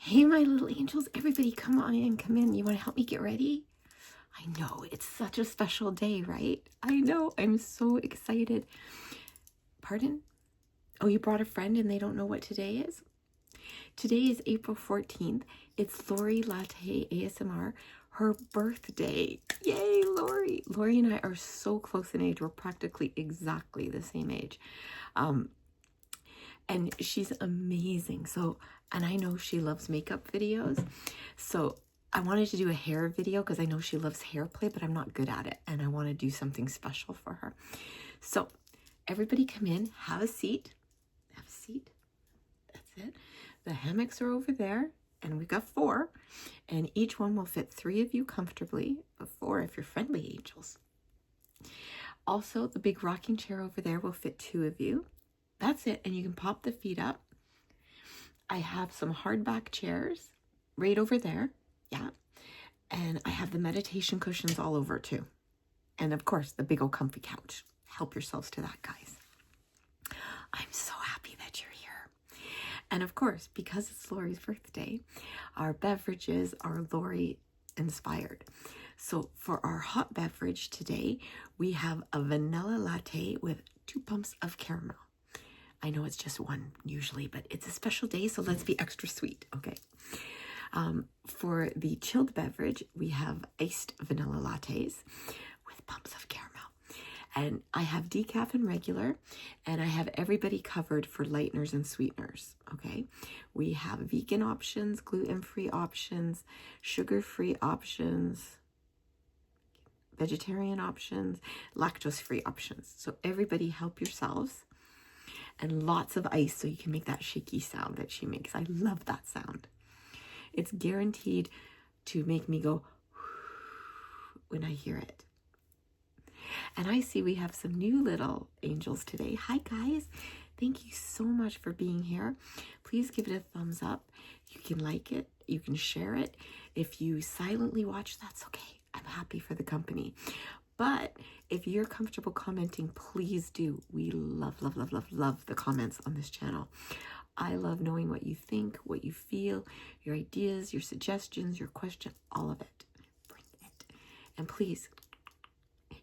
Hey, my little angels, everybody come on in, come in. You want to help me get ready? I know, it's such a special day, right? I know, I'm so excited. Pardon? Oh, you brought a friend and they don't know what today is? Today is April 14th. It's Lori Latte ASMR, her birthday. Yay, Lori. Lori and I are so close in age. We're practically exactly the same age. And she's amazing. So, and I know she loves makeup videos. So I wanted to do a hair video because I know she loves hair play, but I'm not good at it. And I want to do something special for her. So everybody come in, have a seat. Have a seat. That's it. The hammocks are over there. And we've got 4. And each one will fit 3 of you comfortably, but 4 if you're friendly angels. Also, the big rocking chair over there will fit 2 of you. That's it. And you can pop the feet up. I have some hardback chairs right over there. Yeah. And I have the meditation cushions all over too. And of course, the big old comfy couch. Help yourselves to that, guys. I'm so happy that you're here. And of course, because it's Lori's birthday, our beverages are Lori inspired. So for our hot beverage today, we have a vanilla latte with 2 pumps of caramel. I know it's just 1 usually, but it's a special day, so let's be extra sweet, okay? For the chilled beverage, we have iced vanilla lattes with pumps of caramel. And I have decaf and regular, and I have everybody covered for lighteners and sweeteners, okay? We have vegan options, gluten-free options, sugar-free options, vegetarian options, lactose-free options. So everybody help yourselves. And lots of ice so you can make that shaky sound that she makes. I love that sound. It's guaranteed to make me go when I hear it. And I see we have some new little angels today. Hi guys. Thank you so much for being here. Please give it a thumbs up. You can like it. You can share it. If you silently watch, that's okay. I'm happy for the company. But if you're comfortable commenting, please do. We love, love, love, love, love the comments on this channel. I love knowing what you think, what you feel, your ideas, your suggestions, your questions, all of it. Bring it. And please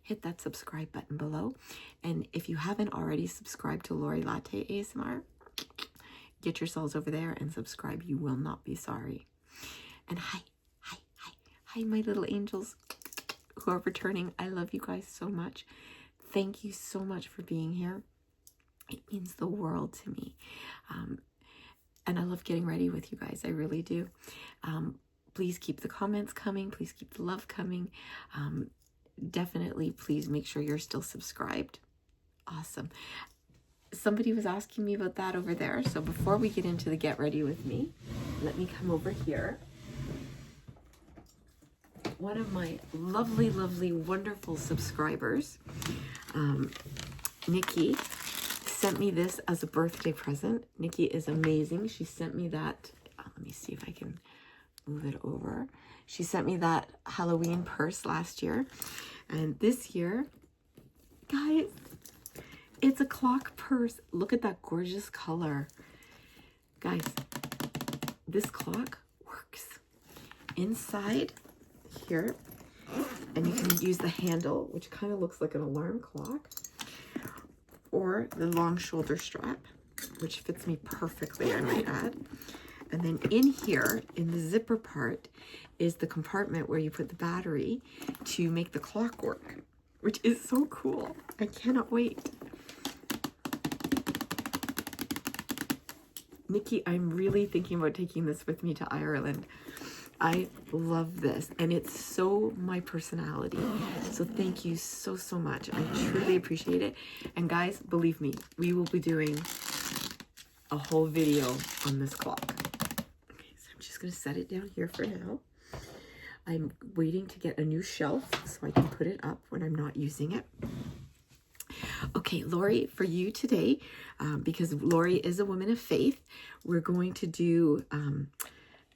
hit that subscribe button below. And if you haven't already subscribed to Lori Latte ASMR, get yourselves over there and subscribe. You will not be sorry. And hi, my little angels who are returning. I love you guys so much. Thank you so much for being here. It means the world to me. And I love getting ready with you guys. I really do. Please keep the comments coming. Please keep the love coming. Definitely, please make sure you're still subscribed. Awesome. Somebody was asking me about that over there. So before we get into the get ready with me, let me come over here. One of my lovely, lovely, wonderful subscribers, Nikki, sent me this as a birthday present. Nikki is amazing. She sent me that. Let me see if I can move it over. She sent me that Halloween purse last year. And this year, guys, it's a clock purse. Look at that gorgeous color. Guys, this clock works. Inside here, and you can use the handle, which kind of looks like an alarm clock, or the long shoulder strap, which fits me perfectly, I might add. And then in here, in the zipper part, is the compartment where you put the battery to make the clock work, which is so cool. I cannot wait. Nikki, I'm really thinking about taking this with me to Ireland. I love this, and it's so my personality. So thank you so, so much. I truly appreciate it. And guys, believe me, we will be doing a whole video on this clock. Okay, so I'm just going to set it down here for now. I'm waiting to get a new shelf so I can put it up when I'm not using it. Okay, Lori, for you today, because Lori is a woman of faith, we're going to do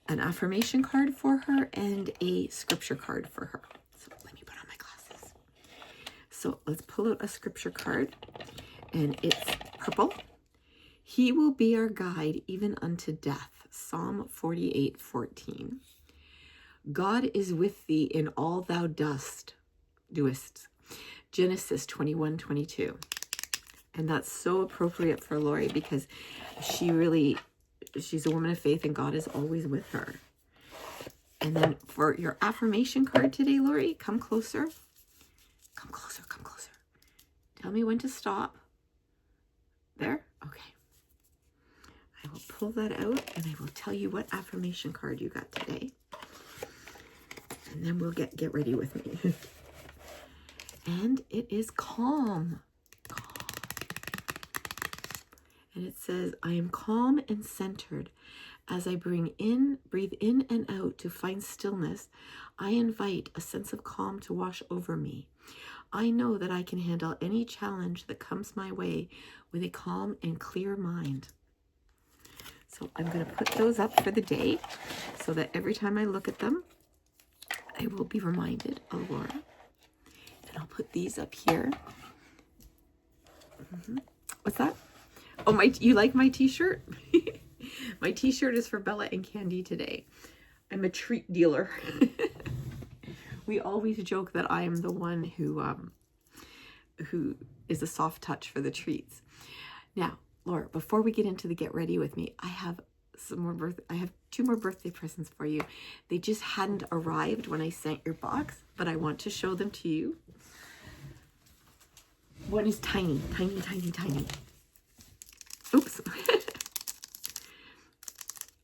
an affirmation card for her and a scripture card for her. So let me put on my glasses. So let's pull out a scripture card, and it's purple. He will be our guide even unto death. Psalm 48:14. God is with thee in all thou doest. Genesis 21:22. And that's so appropriate for Lori because she's a woman of faith and God is always with her. And then for your affirmation card today, Lori, come closer. Come closer, come closer. Tell me when to stop. There? Okay. I will pull that out and I will tell you what affirmation card you got today. And then we'll get ready with me. And it is calm. Calm. And it says, I am calm and centered. As I breathe in and out to find stillness, I invite a sense of calm to wash over me. I know that I can handle any challenge that comes my way with a calm and clear mind. So I'm going to put those up for the day so that every time I look at them, I will be reminded of Laura. And I'll put these up here. What's that? Oh, you like my t-shirt? My t-shirt is for Bella and Candy today. I'm a treat dealer. We always joke that I am the one who is a soft touch for the treats. Now, Laura, before we get into the get ready with me, I have I have 2 more birthday presents for you. They just hadn't arrived when I sent your box, but I want to show them to you. One is tiny, tiny, tiny, tiny. Oops.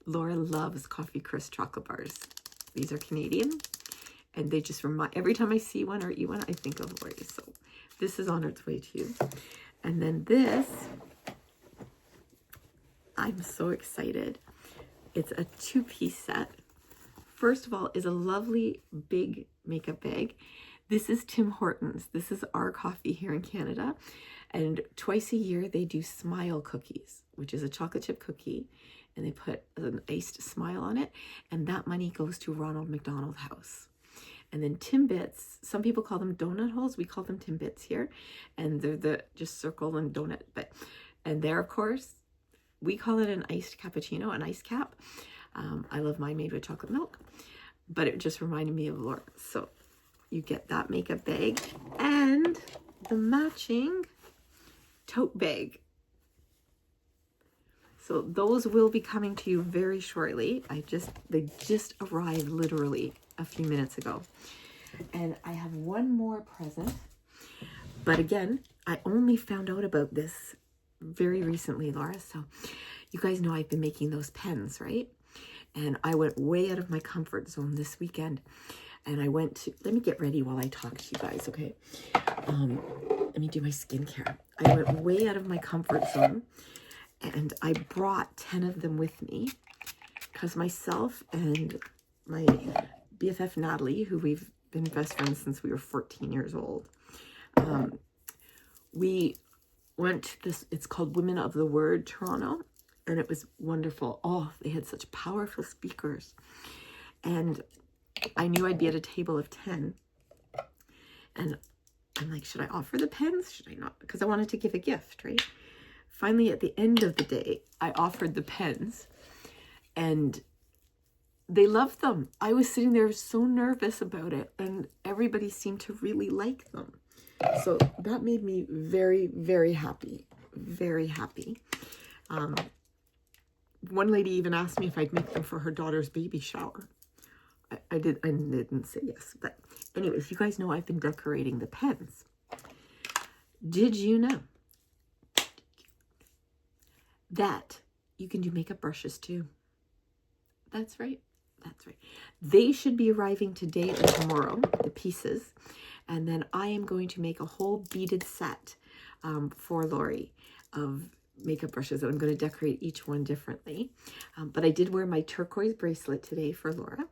Laura loves Coffee Crisp chocolate bars. These are Canadian, and they just remind, every time I see one or eat one, I think of Lori. So this is on its way to you. And then this, I'm so excited. It's a 2-piece set. First of all, is a lovely big makeup bag. This is Tim Hortons. This is our coffee here in Canada. And twice a year, they do Smile cookies, which is a chocolate chip cookie. And they put an iced smile on it. And that money goes to Ronald McDonald House. And then Timbits, some people call them donut holes. We call them Timbits here. And they're the just circle and donut. And there, of course, we call it an iced cappuccino, an ice cap. I love mine made with chocolate milk. But it just reminded me of Laura. So you get that makeup bag and the matching tote bag. So those will be coming to you very shortly. They just arrived literally a few minutes ago. And I have one more present. But again, I only found out about this very recently, Laura. So you guys know I've been making those pens, right? And I went way out of my comfort zone this weekend. And I went to, let me get ready while I talk to you guys, okay? Let me do my skincare. I went way out of my comfort zone. And I brought 10 of them with me because myself and my BFF Natalie, who we've been best friends since we were 14 years old, we went to this, it's called Women of the Word Toronto, and it was wonderful. Oh, they had such powerful speakers. And I knew I'd be at a table of 10. And I'm like, should I offer the pens? Should I not? Because I wanted to give a gift, right? Finally, at the end of the day, I offered the pens and they loved them. I was sitting there so nervous about it and everybody seemed to really like them. So that made me very, very happy. Very happy. One lady even asked me if I'd make them for her daughter's baby shower. I didn't say yes. But anyways, you guys know I've been decorating the pens. Did you know that you can do makeup brushes too? That's right. That's right. They should be arriving today or tomorrow, the pieces. And then I am going to make a whole beaded set for Lori of makeup brushes, and I'm going to decorate each one differently. But I did wear my turquoise bracelet today for Laura.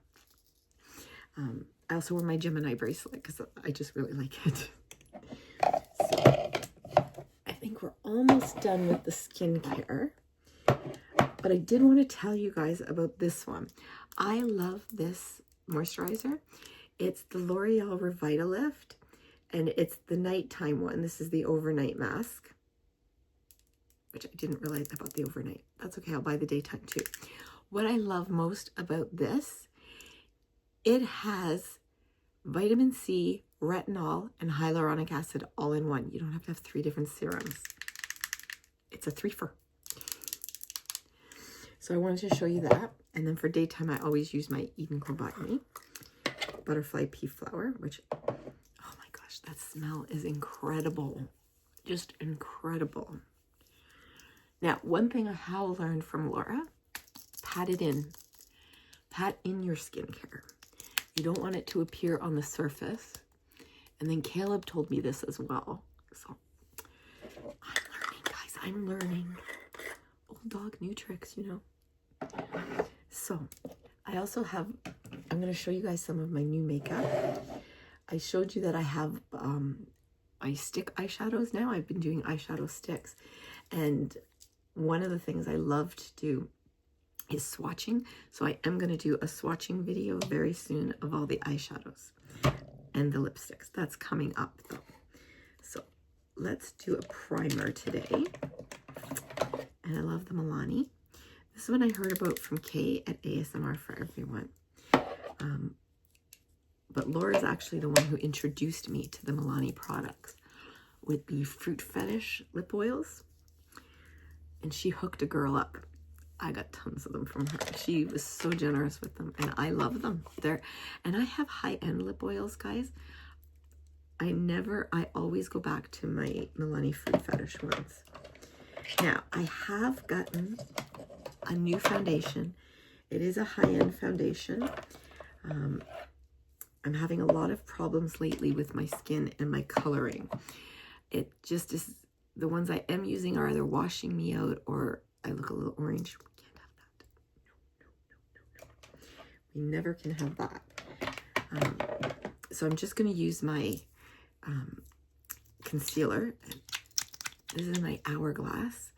I also wore my Gemini bracelet because I just really like it. So I think we're almost done with the skincare. But I did want to tell you guys about this one. I love this moisturizer. It's the L'Oreal Revitalift, and it's the nighttime one. This is the overnight mask. which I didn't realize about the overnight. That's okay, I'll buy the daytime too. What I love most about this, it has vitamin C, retinol, and hyaluronic acid all in one. You don't have to have 3 different serums. It's a 3-fer. So I wanted to show you that. And then for daytime, I always use my Eden Glow Botany Butterfly Pea Flower, which, oh my gosh, that smell is incredible. Just incredible. Now, one thing I have learned from Laura, pat it in. Pat in your skincare. You don't want it to appear on the surface. And then Caleb told me this as well. So I'm learning, guys. I'm learning. Old dog, new tricks, you know. So I also have, I'm going to show you guys some of my new makeup. I showed you that I have my stick eyeshadows now. I've been doing eyeshadow sticks. And one of the things I love to do is swatching. So I am going to do a swatching video very soon of all the eyeshadows and the lipsticks. That's coming up though. So let's do a primer today. And I love the Milani. This is one I heard about from Kay at ASMR for Everyone. But Laura's actually the one who introduced me to the Milani products with the Fruit Fetish lip oils. And she hooked a girl up. I got tons of them from her. She was so generous with them, and I love them. And I have high-end lip oils, guys. I always go back to my Milani Fruit Fetish ones. Now, I have gotten a new foundation. It is a high-end foundation. I'm having a lot of problems lately with my skin and my coloring. It just is, the ones I am using are either washing me out or I look a little orange. We can't have that. No. We never can have that. So I'm just going to use my concealer. This is my Hourglass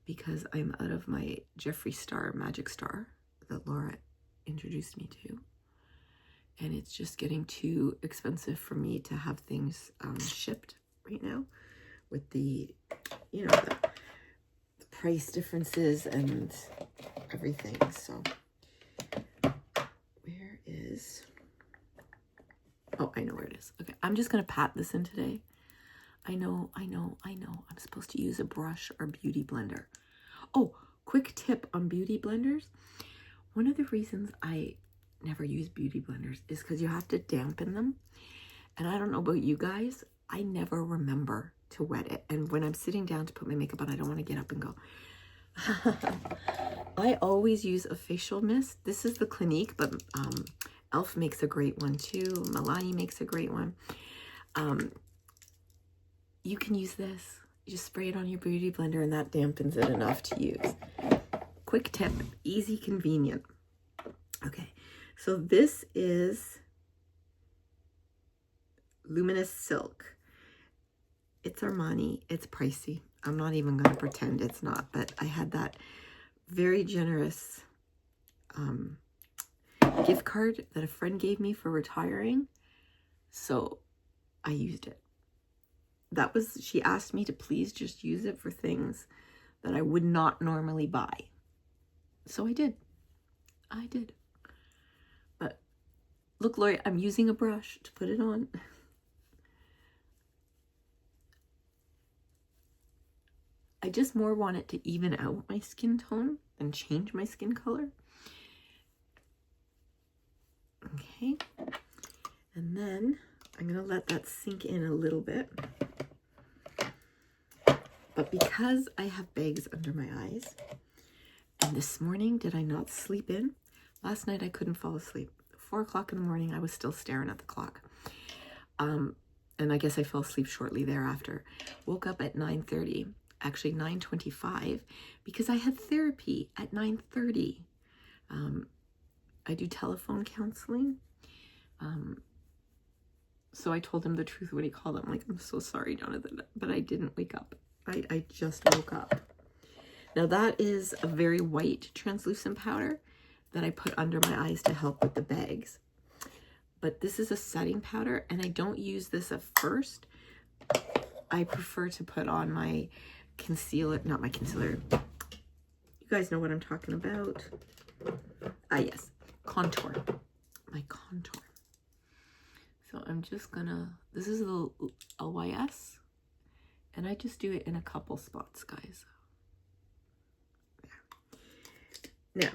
because I'm out of my Jeffree Star Magic Star that Laura introduced me to. And it's just getting too expensive for me to have things shipped right now with the, you know, the price differences and everything. So where is, oh, I know where it is. Okay, I'm just going to pat this in today. I know. I'm supposed to use a brush or beauty blender. Oh, quick tip on beauty blenders. One of the reasons I never use beauty blenders is because you have to dampen them. And I don't know about you guys, I never remember to wet it. And when I'm sitting down to put my makeup on, I don't want to get up and go. I always use a facial mist. This is the Clinique, but Elf makes a great one too. Milani makes a great one. You can use this. You just spray it on your beauty blender and that dampens it enough to use. Quick tip, easy, convenient. Okay, so this is Luminous Silk. It's Armani. It's pricey. I'm not even going to pretend it's not, but I had that very generous gift card that a friend gave me for retiring, so I used it. She asked me to please just use it for things that I would not normally buy. So I did. But look, Lori, I'm using a brush to put it on. I just more want it to even out my skin tone than change my skin color. Okay. And then I'm going to let that sink in a little bit. But because I have bags under my eyes, and this morning, did I not sleep in? Last night, I couldn't fall asleep. 4 o'clock in the morning, I was still staring at the clock. And I guess I fell asleep shortly thereafter. Woke up at 9:30, actually 9:25, because I had therapy at 9:30. I do telephone counseling. So I told him the truth when he called. I'm like, I'm so sorry, Jonathan, but I didn't wake up. I just woke up. Now that is a very white translucent powder that I put under my eyes to help with the bags. But this is a setting powder, and I don't use this at first. I prefer to put on my concealer, not my concealer. You guys know what I'm talking about. Ah, yes, contour, my contour. So I'm just gonna, this is the LYS, and I just do it in a couple spots, guys. Now,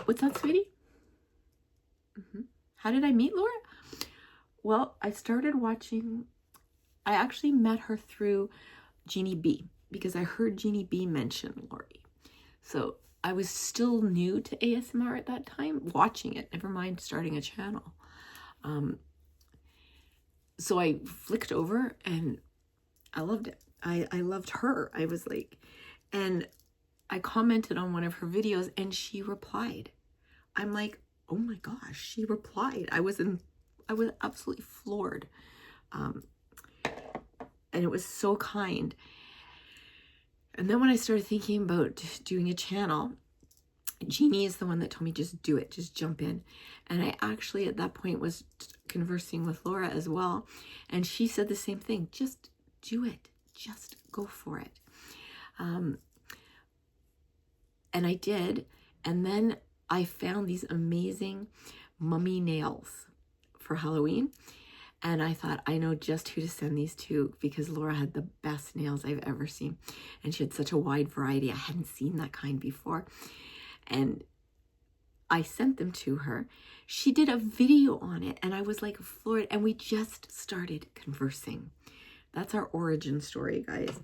what's that, sweetie? How did I meet Laura? Well, I started watching, I actually met her through Jeannie B, because I heard Jeannie B mention Lori. So I was still new to ASMR at that time, watching it, never mind starting a channel. So I flicked over and I loved it. I loved her. I was like, and I commented on one of her videos and she replied. I'm like, oh my gosh, she replied. I was absolutely floored. And it was so kind. And then when I started thinking about doing a channel, Jeannie is the one that told me, just do it, just jump in. And I actually at that point was conversing with Laura as well. And she said the same thing, just do it, just go for it. And I did. And then I found these amazing mummy nails for Halloween. And I thought, I know just who to send these to, because Laura had the best nails I've ever seen. And she had such a wide variety. I hadn't seen that kind before. And I sent them to her. She did a video on it and I was like floored, and we just started conversing. That's our origin story, guys.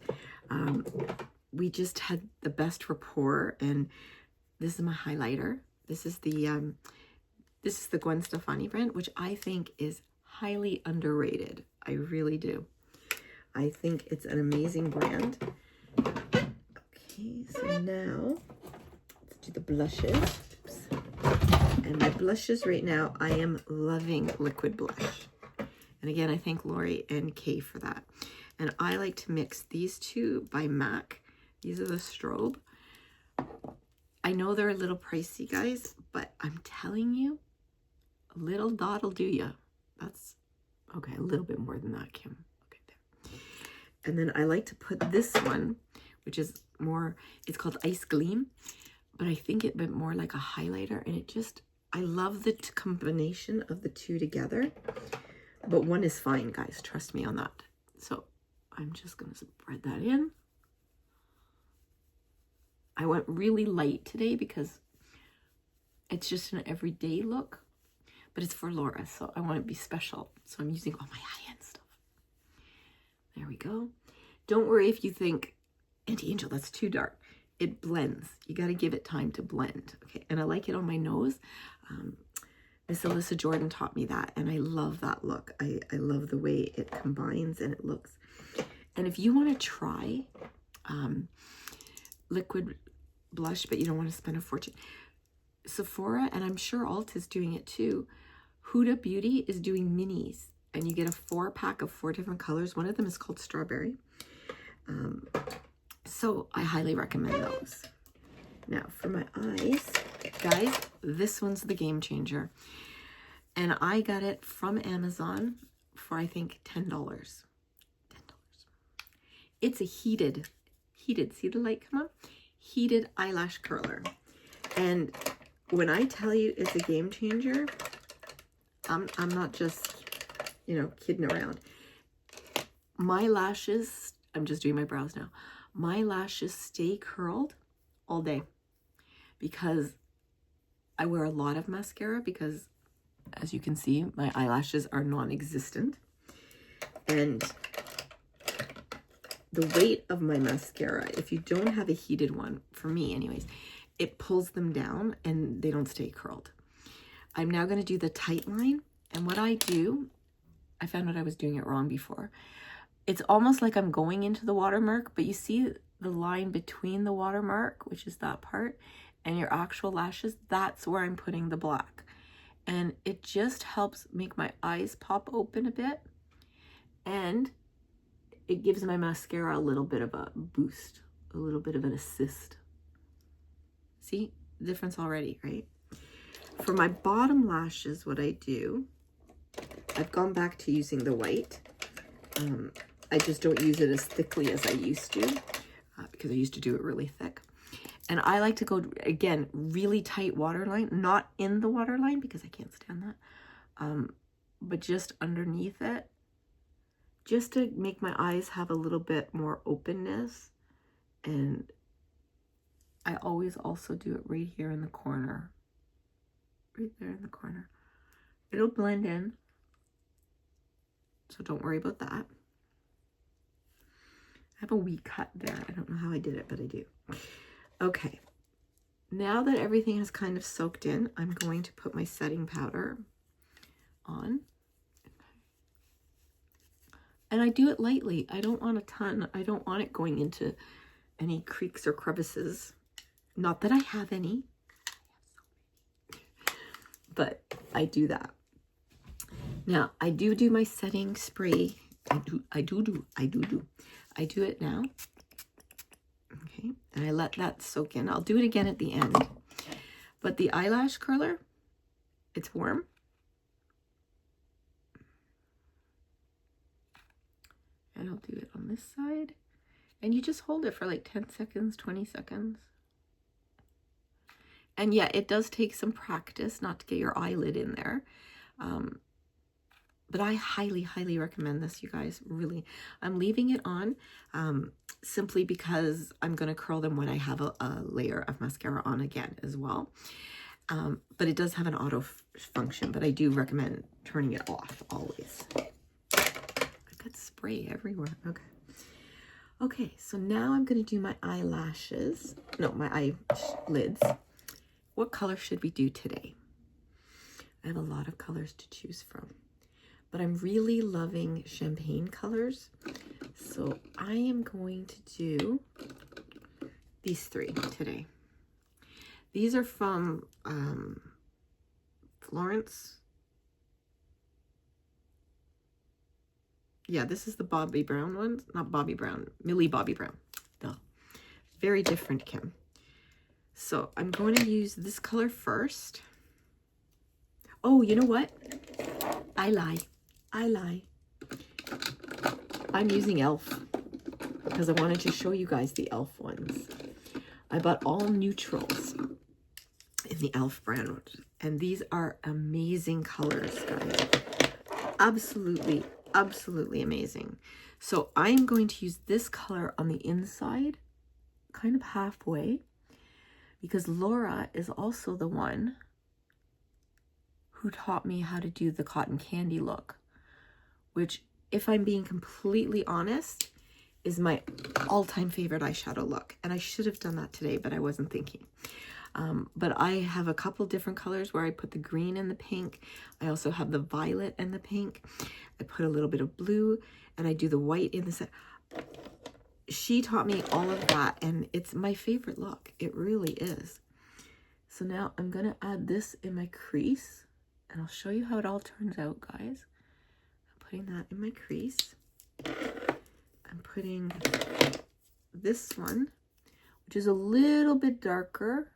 We just had the best rapport, and this is my highlighter. This is the Gwen Stefani brand, which I think is highly underrated. I really do. I think it's an amazing brand. Okay, so now let's do the blushes. Oops. And my blushes right now, I am loving liquid blush. And again, I thank Lori and Kay for that. And I like to mix these two by MAC. These are the strobe. I know they're a little pricey, guys, but I'm telling you, a little dot will do ya. That's okay, a little bit more than that, Kim. Okay, there. And then I like to put this one, which is more, it's called Ice Gleam, but I think it bit more like a highlighter, and it just, I love the combination of the two together, but one is fine, guys, trust me on that. So I'm just gonna spread that in. I went really light today because it's just an everyday look, but it's for Laura, so I want it to be special. So I'm using all my high-end stuff. There we go. Don't worry if you think, Auntie Angel, that's too dark. It blends. You got to give it time to blend. Okay, and I like it on my nose. Miss Alyssa Jordan taught me that, and I love that look. I love the way it combines and it looks. And if you want to try liquid blush, but you don't want to spend a fortune, Sephora, and I'm sure Ulta is doing it too. Huda Beauty is doing minis, and you get a 4-pack of 4 different colors. One of them is called strawberry. So I highly recommend those. Now for my eyes, guys, this one's the game changer. And I got it from Amazon for, I think, $10. $10. It's a heated, see the light come on? Heated eyelash curler. And when I tell you it's a game changer, I'm not just, you know, kidding around. My lashes, I'm just doing my brows now. My lashes stay curled all day because I wear a lot of mascara, because as you can see, my eyelashes are non-existent. And the weight of my mascara, if you don't have a heated one, for me anyways, it pulls them down and they don't stay curled. I'm now going to do the tight line. And what I do, I found out I was doing it wrong before. It's almost like I'm going into the watermark, but you see the line between the watermark, which is that part, and your actual lashes, that's where I'm putting the black. And it just helps make my eyes pop open a bit. And it gives my mascara a little bit of a boost, a little bit of an assist. See the difference already, right? For my bottom lashes, what I do, I've gone back to using the white. I just don't use it as thickly as I used to because I used to do it really thick. And I like to go, again, really tight waterline, not in the waterline because I can't stand that, but just underneath it, just to make my eyes have a little bit more openness. And I always also do it right here in the corner, right there in the corner. It'll blend in, so don't worry about that. I have a wee cut there. I don't know how I did it, but I do. Okay, now that everything has kind of soaked in, I'm going to put my setting powder on. And I do it lightly. I don't want a ton. I don't want it going into any creaks or crevices. Not that I have any, but I do that. Now, I do my setting spray. I do it now. Okay, and I let that soak in. I'll do it again at the end. But the eyelash curler, it's warm. And I'll do it on this side. And you just hold it for like 10 seconds, 20 seconds. And yeah, it does take some practice not to get your eyelid in there. But I highly, highly recommend this, you guys, really. I'm leaving it on simply because I'm going to curl them when I have a layer of mascara on again as well. But it does have an auto function, but I do recommend turning it off always. I got spray everywhere. Okay. Okay, so now I'm going to do my eyelashes. No, my eyelids. What color should we do today? I have a lot of colors to choose from, but I'm really loving champagne colors. So I am going to do these three today. These are from Florence. Yeah, this is the Bobbi Brown ones. Not Bobbi Brown, Millie Bobbi Brown. Duh. Very different, Kim. So I'm going to use this color first. Oh, you know what? I lie. I'm using e.l.f. because I wanted to show you guys the e.l.f. ones. I bought all neutrals in the e.l.f. brand, and these are amazing colors, guys. Absolutely, absolutely amazing. So I'm going to use this color on the inside, kind of halfway, because Laura is also the one who taught me how to do the cotton candy look, which, if I'm being completely honest, is my all-time favorite eyeshadow look. And I should have done that today, but I wasn't thinking. But I have a couple different colors where I put the green and the pink. I also have the violet and the pink. I put a little bit of blue, and I do the white in the set. She taught me all of that, and it's my favorite look. It really is. So now I'm going to add this in my crease, and I'll show you how it all turns out, guys. I'm putting that in my crease. I'm putting this one, which is a little bit darker.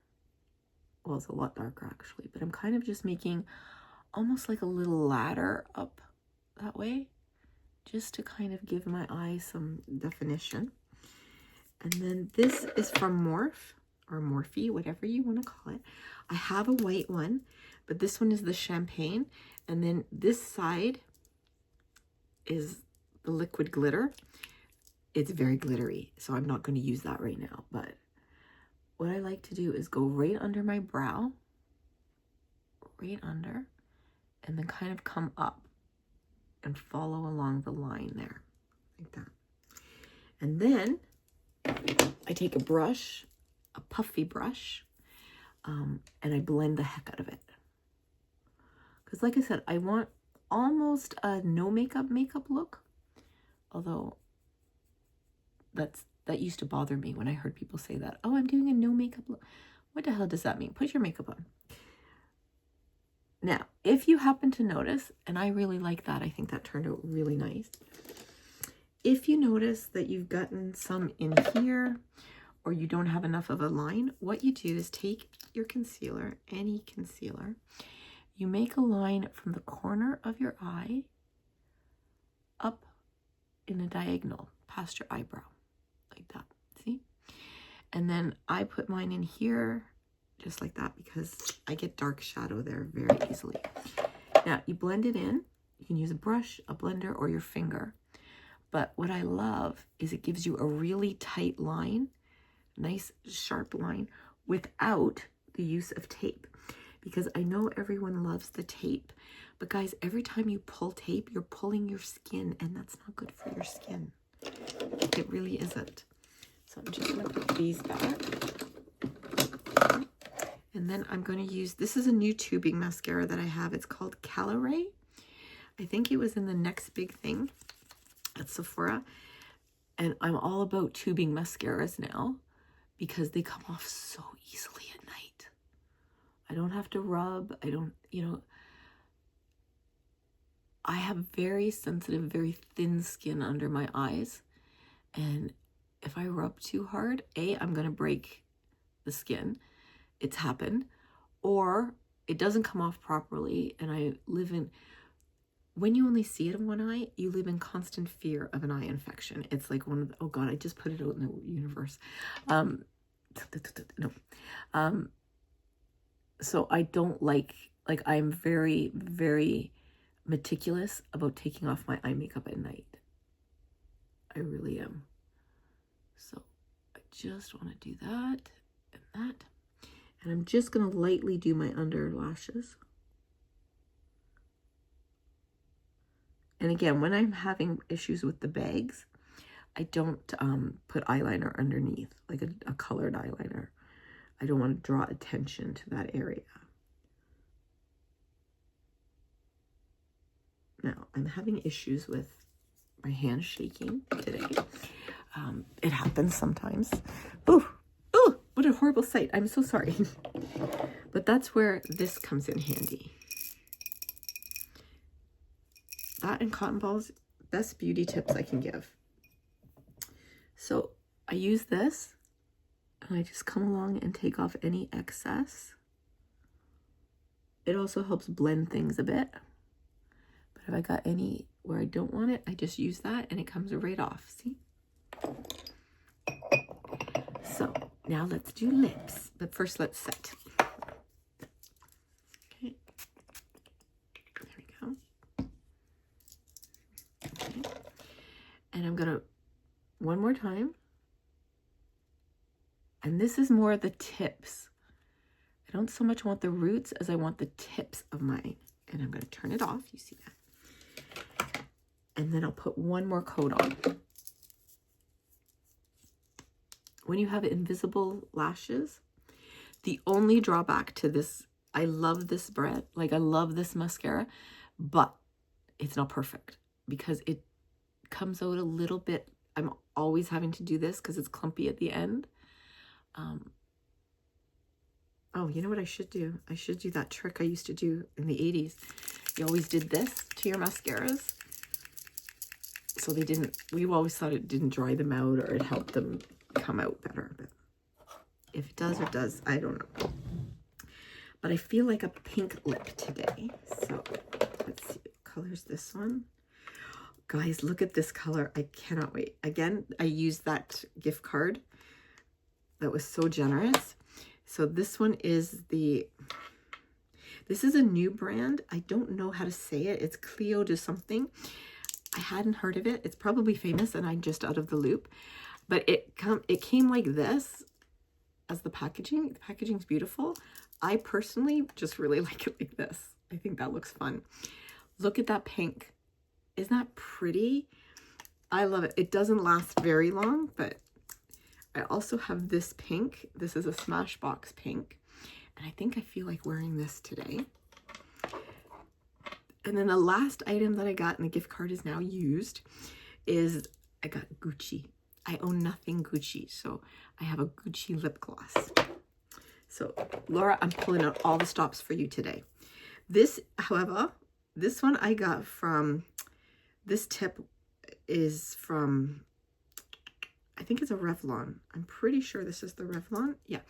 Well, it's a lot darker actually, but I'm kind of just making almost like a little ladder up that way, just to kind of give my eye some definition. And then this is from Morphe or Morphe, whatever you want to call it. I have a white one, but this one is the champagne. And then this side is the liquid glitter. It's very glittery, so I'm not going to use that right now. But what I like to do is go right under my brow, right under, and then kind of come up and follow along the line there, like that. And then I take a brush, a puffy brush, and I blend the heck out of it. Because like I said, I want almost a no makeup look, although that used to bother me when I heard people say that. Oh, I'm doing a no makeup look. What the hell does that mean? Put your makeup on. Now, if you happen to notice, and I really like that, I think that turned out really nice. If you notice that you've gotten some in here, or you don't have enough of a line, what you do is take your concealer, any concealer, you make a line from the corner of your eye up in a diagonal past your eyebrow, like that, see? And then I put mine in here, just like that, because I get dark shadow there very easily. Now, you blend it in. You can use a brush, a blender, or your finger. But what I love is it gives you a really tight line, nice sharp line, without the use of tape. Because I know everyone loves the tape, but guys, every time you pull tape, you're pulling your skin, and that's not good for your skin. It really isn't. So I'm just gonna put these back. And then I'm going to use, this is a new tubing mascara that I have. It's called Caloray. I think it was in the Next Big Thing at Sephora. And I'm all about tubing mascaras now because they come off so easily at night. I don't have to rub. I don't, you know, I have very sensitive, very thin skin under my eyes. And if I rub too hard, I'm going to break the skin. It's happened. Or it doesn't come off properly. And I live in, when you only see it in one eye, you live in constant fear of an eye infection. It's like one of the, oh God, I just put it out in the universe. So I don't like I'm very, very meticulous about taking off my eye makeup at night. I really am. So I just want to do that and that. And I'm just going to lightly do my under lashes. And again, when I'm having issues with the bags, I don't put eyeliner underneath, like a colored eyeliner. I don't want to draw attention to that area. Now, I'm having issues with my hands shaking today. It happens sometimes. Ooh, what a horrible sight. I'm so sorry. But that's where this comes in handy. That and cotton balls, best beauty tips I can give. So I use this and I just come along and take off any excess. It also helps blend things a bit. But if I got any where I don't want it, I just use that and it comes right off, see? So now let's do lips, but first let's set. Okay, there we go. Okay. And I'm gonna, one more time. And this is more the tips. I don't so much want the roots as I want the tips of mine. And I'm gonna turn it off, you see that? And then I'll put one more coat on. When you have invisible lashes, the only drawback to this, I love this brand, like I love this mascara, but it's not perfect because it comes out a little bit. I'm always having to do this because it's clumpy at the end. Oh, you know what I should do? I should do that trick I used to do in the 80s. You always did this to your mascaras. So they didn't, we always thought it didn't dry them out or it helped them come out better. But if it does, it does. I don't know. But I feel like a pink lip today. So let's see what color's this one. Guys, look at this color. I cannot wait. Again, I used that gift card that was so generous. So this one is this is a new brand. I don't know how to say it. It's Clio to something. I hadn't heard of it. It's probably famous and I'm just out of the loop. But it came like this as the packaging. The packaging's beautiful. I personally just really like it like this. I think that looks fun. Look at that pink. Isn't that pretty? I love it. It doesn't last very long, but I also have this pink. This is a Smashbox pink. And I think I feel like wearing this today. And then the last item that I got in the gift card is now used is I got Gucci. I own nothing Gucci, so I have a Gucci lip gloss. So Laura, I'm pulling out all the stops for you today. This, however, this one I got from, this tip is from, I think it's a Revlon. I'm pretty sure this is the Revlon. Yeah.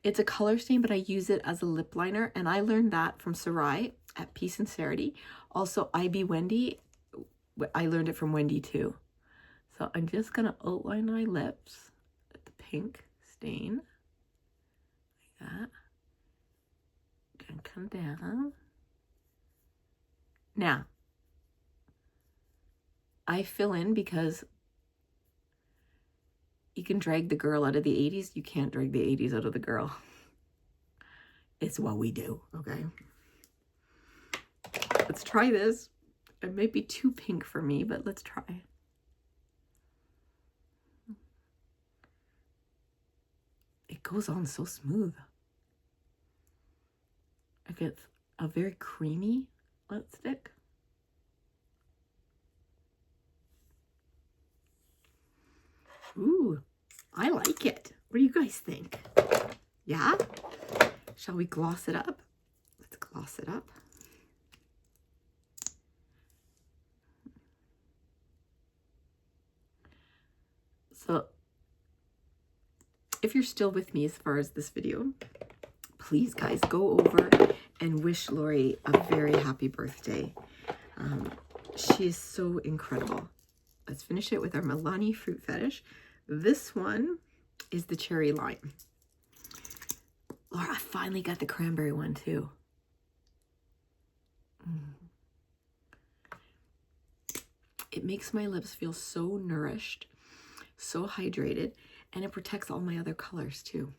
It's a color stain, but I use it as a lip liner. And I learned that from Sarai at Peace and Sincerity. Also, IB Wendy, I learned it from Wendy too. So I'm just going to outline my lips with the pink stain. Like that. And come down. Now, I fill in because you can drag the girl out of the 80s. You can't drag the 80s out of the girl. It's what we do, okay? Let's try this. It might be too pink for me, but let's try. It goes on so smooth. I get a very creamy lipstick. Ooh, I like it. What do you guys think? Yeah? Shall we gloss it up? Let's gloss it up. So, if you're still with me as far as this video, please, guys, go over and wish Lori a very happy birthday. She is so incredible. Let's finish it with our Milani Fruit Fetish. This one is the cherry lime. Laura, I finally got the cranberry one too. It makes my lips feel so nourished, so hydrated, and it protects all my other colors too.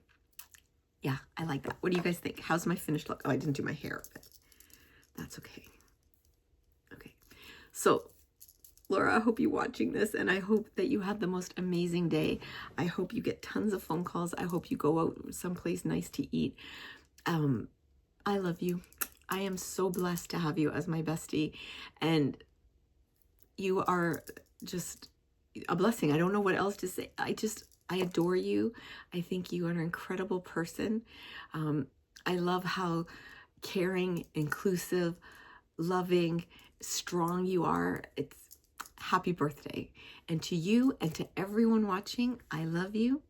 Yeah, I like that. What do you guys think? How's my finished look? Oh, I didn't do my hair, but that's okay. Okay, so Laura, I hope you're watching this, and I hope that you have the most amazing day. I hope you get tons of phone calls. I hope you go out someplace nice to eat. I love you. I am so blessed to have you as my bestie, and you are just a blessing. I don't know what else to say. I adore you. I think you are an incredible person. I love how caring, inclusive, loving, strong you are. It's happy birthday. And to you and to everyone watching, I love you.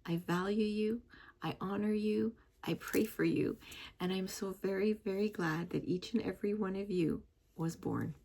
I value you. I honor you. I pray for you. And I'm so very, very glad that each and every one of you was born.